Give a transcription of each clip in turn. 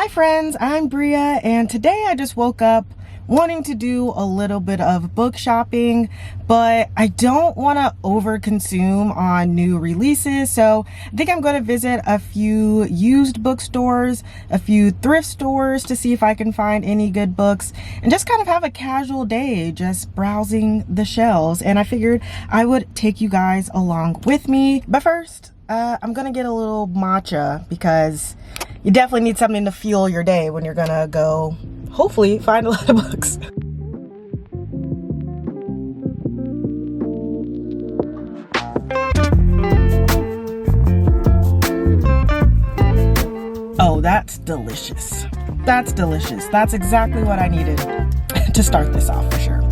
Hi friends, I'm Brea, and today I just woke up wanting to do a little bit of book shopping, but I don't want to over consume on new releases, so I think I'm going to visit a few used bookstores, a few thrift stores to see if I can find any good books, and just kind of have a casual day just browsing the shelves. And I figured I would take you guys along with me. But first, I'm gonna get a little matcha because you definitely need something to fuel your day when you're gonna go, hopefully, find a lot of books. Oh, that's delicious. That's delicious. That's exactly what I needed to start this off for sure.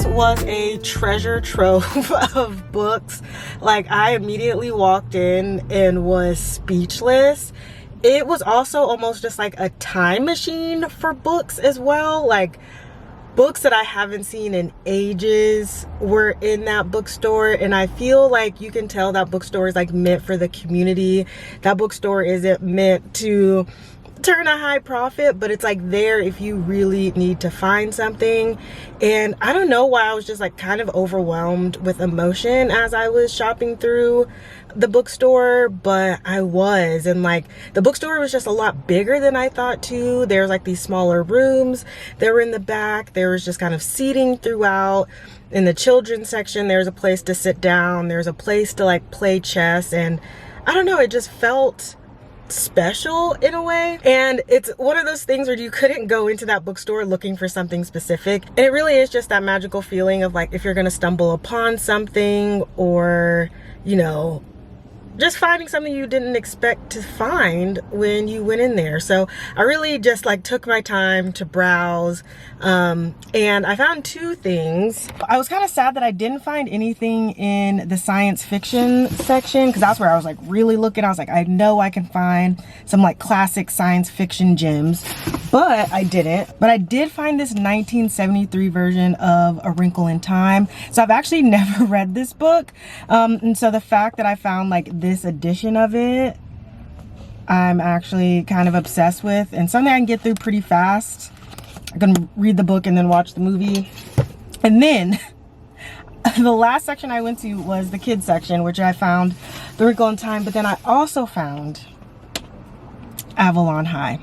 Was a treasure trove of books. Like, I immediately walked in and was speechless. It was also almost just like a time machine for books as well. Like, books that I haven't seen in ages were in that bookstore, and I feel like you can tell that bookstore is like meant for the community. That bookstore isn't meant to turn a high profit, but it's like there if you really need to find something. And I don't know why I was just like kind of overwhelmed with emotion as I was shopping through the bookstore, but I was. And like, the bookstore was just a lot bigger than I thought too. There's like these smaller rooms that were in the back. There was just kind of seating throughout. In the children's section, there's a place to sit down, there's a place to like play chess, and I don't know, it just felt special in a way. And it's one of those things where you couldn't go into that bookstore looking for something specific. And it really is just that magical feeling of like, if you're gonna stumble upon something, or, you know, just finding something you didn't expect to find when you went in there. So I really just like took my time to browse, and I found two things. I was kind of sad that I didn't find anything in the science fiction section, because that's where I was like really looking. I was like, I know I can find some like classic science fiction gems, but I didn't. But I did find this 1973 version of A Wrinkle in Time. So I've actually never read this book, and so the fact that I found like this edition of it, I'm actually kind of obsessed with, and something I can get through pretty fast. I can read the book and then watch the movie. And then the last section I went to was the kids section, which I found The Wrinkle in Time, but then I also found Avalon High.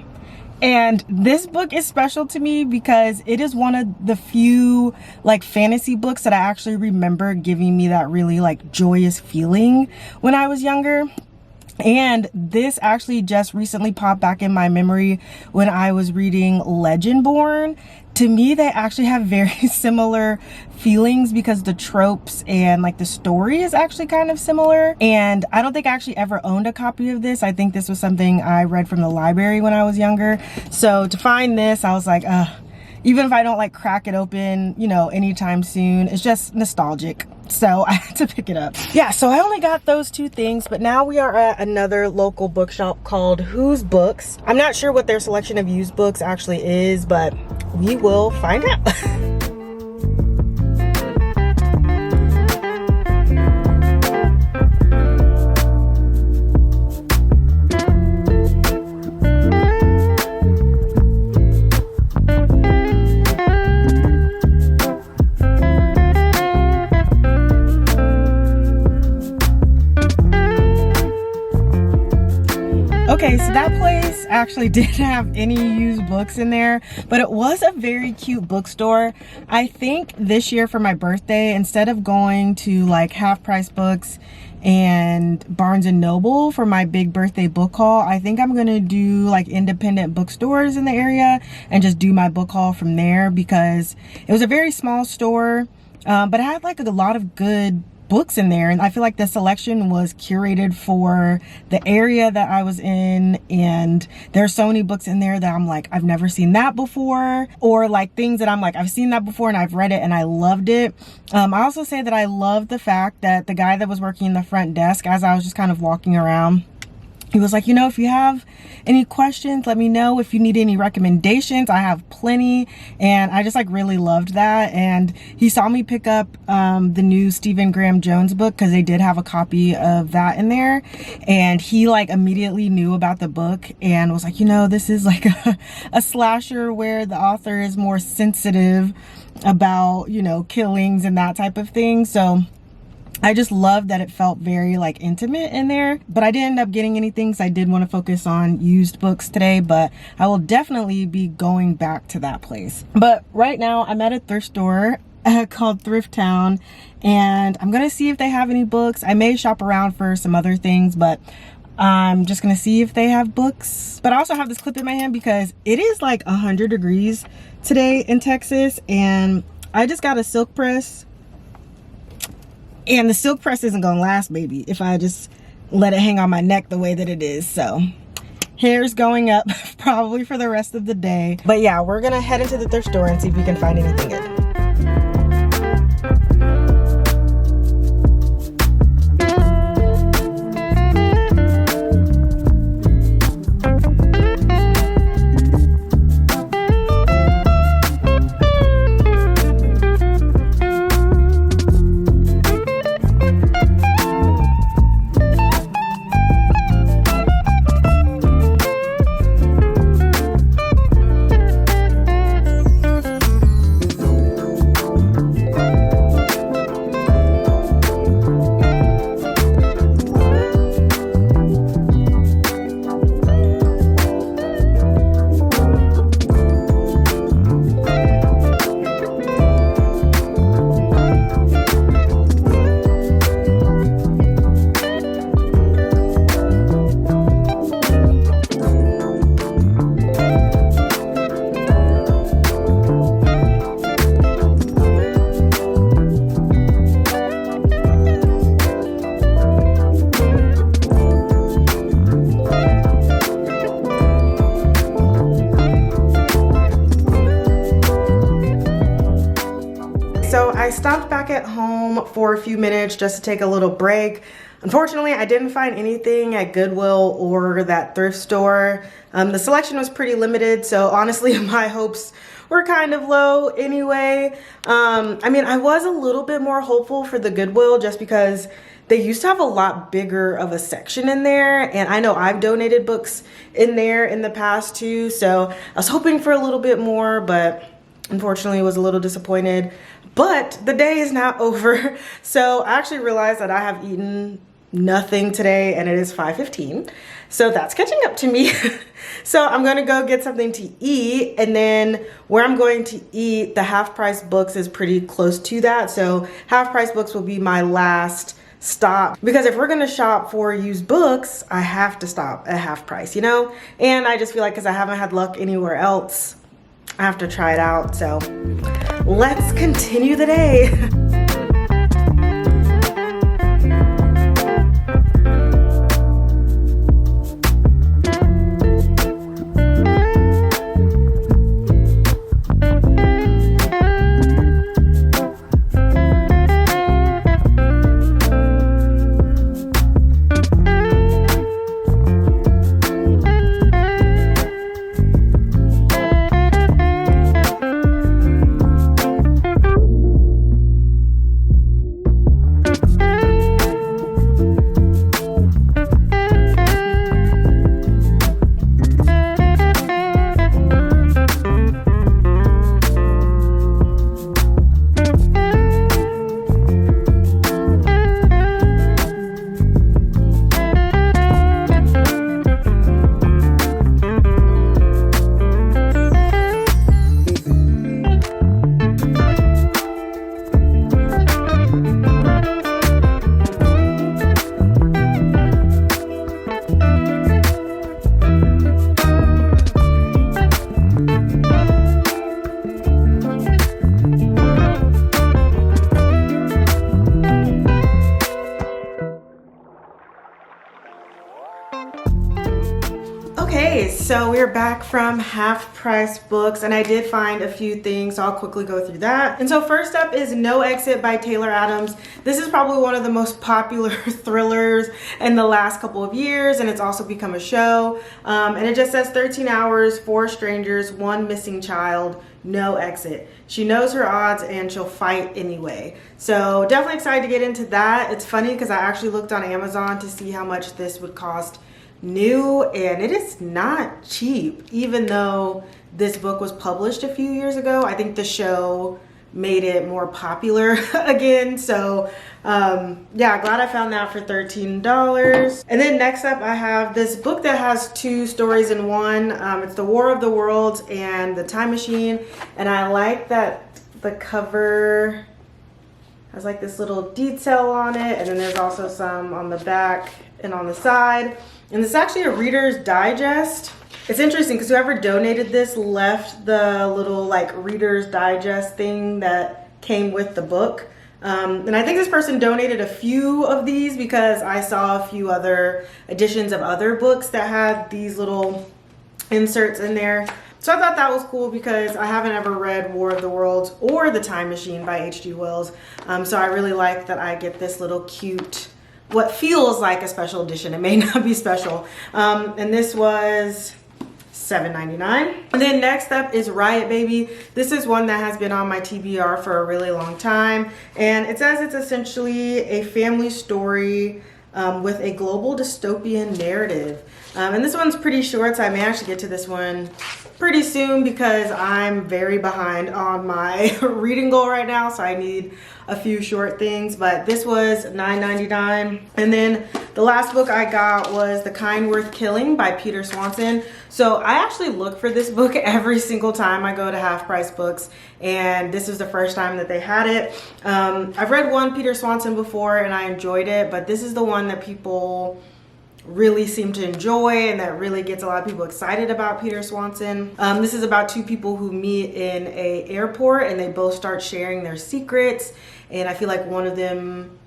And this book is special to me because it is one of the few like fantasy books that I actually remember giving me that really like joyous feeling when I was younger. And this actually just recently popped back in my memory when I was reading Legendborn. To me, they actually have very similar feelings because the tropes and like the story is actually kind of similar. And I don't think I actually ever owned a copy of this. I think this was something I read from the library when I was younger. So to find this, I was like, even if I don't like crack it open, you know, anytime soon, it's just nostalgic. So I had to pick it up. Yeah, so I only got those two things, but now we are at another local bookshop called Who's Books. I'm not sure what their selection of used books actually is, but we will find out. Okay, so that place actually didn't have any used books in there, but it was a very cute bookstore. I think this year for my birthday, instead of going to like Half Price Books and Barnes and Noble for my big birthday book haul, I think I'm gonna do like independent bookstores in the area and just do my book haul from there, because it was a very small store, but it had like a lot of good books in there, and I feel like the selection was curated for the area that I was in, and there are so many books in there that I'm like, I've never seen that before, or like things that I'm like, I've seen that before and I've read it and I loved it. I also say that I love the fact that the guy that was working the front desk, as I was just kind of walking around, he was like, you know, if you have any questions, let me know. If you need any recommendations, I have plenty. And I just like really loved that. And he saw me pick up the new Stephen Graham Jones book, because they did have a copy of that in there. And he like immediately knew about the book and was like, you know, this is like a slasher where the author is more sensitive about, you know, killings and that type of thing. So I just love that it felt very like intimate in there, but I didn't end up getting anything because I did want to focus on used books today, but I will definitely be going back to that place. But right now I'm at a thrift store called Thrift Town, and I'm going to see if they have any books. I may shop around for some other things, but I'm just going to see if they have books. But I also have this clip in my hand because it is like 100 degrees today in Texas, and I just got a silk press. And the silk press isn't gonna last, baby, if I just let it hang on my neck the way that it is. So hair's going up probably for the rest of the day. But yeah, we're gonna head into the thrift store and see if we can find anything good. So I stopped back at home for a few minutes just to take a little break. Unfortunately, I didn't find anything at Goodwill or that thrift store. The selection was pretty limited, so honestly, my hopes were kind of low anyway. I mean, I was a little bit more hopeful for the Goodwill just because they used to have a lot bigger of a section in there, and I know I've donated books in there in the past too, so I was hoping for a little bit more, but unfortunately was a little disappointed. But the day is now over, so I actually realized that I have eaten nothing today, and it is 5:15, so that's catching up to me. So I'm gonna go get something to eat, and then where I'm going to eat, the Half Price Books is pretty close to that, so Half Price Books will be my last stop, because if we're gonna shop for used books, I have to stop at Half Price, you know? And I just feel like because I haven't had luck anywhere else, I have to try it out. So let's continue the day. we're back from Half Price Books, and I did find a few things, so I'll quickly go through that. And so first up is No Exit by Taylor Adams. This is probably one of the most popular thrillers in the last couple of years, and it's also become a show. And it just says 13 hours, 4 strangers, 1 missing child, no exit. She knows her odds and she'll fight anyway. So definitely excited to get into that. It's funny because I actually looked on Amazon to see how much this would cost new, and it is not cheap, even though this book was published a few years ago. I think the show made it more popular again. So yeah, glad I found that for $13. And then next up I have this book that has 2 stories in one. It's The War of the Worlds and The Time Machine, and I like that the cover has like this little detail on it, and then there's also some on the back and on the side. And this is actually a Reader's Digest. It's interesting because whoever donated this left the little like Reader's Digest thing that came with the book. And I think this person donated a few of these because I saw a few other editions of other books that had these little inserts in there. So I thought that was cool because I haven't ever read War of the Worlds or The Time Machine by H.G. Wells. So I really like that I get this little cute, what feels like a special edition. It may not be special. And this was $7.99. And then next up is Riot Baby. This is one that has been on my TBR for a really long time. And it says it's essentially a family story with a global dystopian narrative. And this one's pretty short, so I may actually get to this one pretty soon because I'm very behind on my reading goal right now, so I need a few short things. But this was $9.99. And then the last book I got was The Kind Worth Killing by Peter Swanson. So I actually look for this book every single time I go to Half Price Books, and this is the first time that they had it. I've read one Peter Swanson before and I enjoyed it, but this is the one that people really seem to enjoy and that really gets a lot of people excited about Peter Swanson. This is about 2 people who meet in an airport and they both start sharing their secrets, and I feel like one of them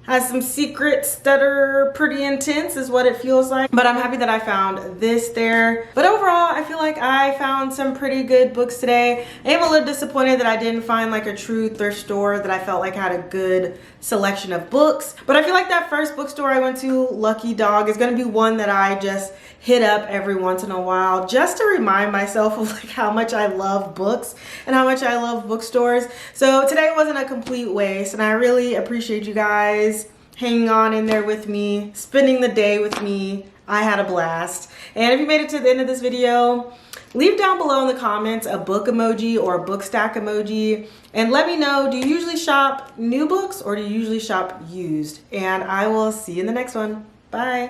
has some secrets that are pretty intense is what it feels like. But I'm happy that I found this there. But overall, I feel like I found some pretty good books today. I am a little disappointed that I didn't find like a true thrift store that I felt like had a good selection of books. But I feel like that first bookstore I went to, Lucky Dog, is gonna be one that I just hit up every once in a while just to remind myself of like how much I love books and how much I love bookstores. So today wasn't a complete waste, and I really appreciate you guys hanging on in there with me, spending the day with me. I had a blast. And if you made it to the end of this video, leave down below in the comments a book emoji or a book stack emoji, and let me know, do you usually shop new books or do you usually shop used? And I will see you in the next one. Bye.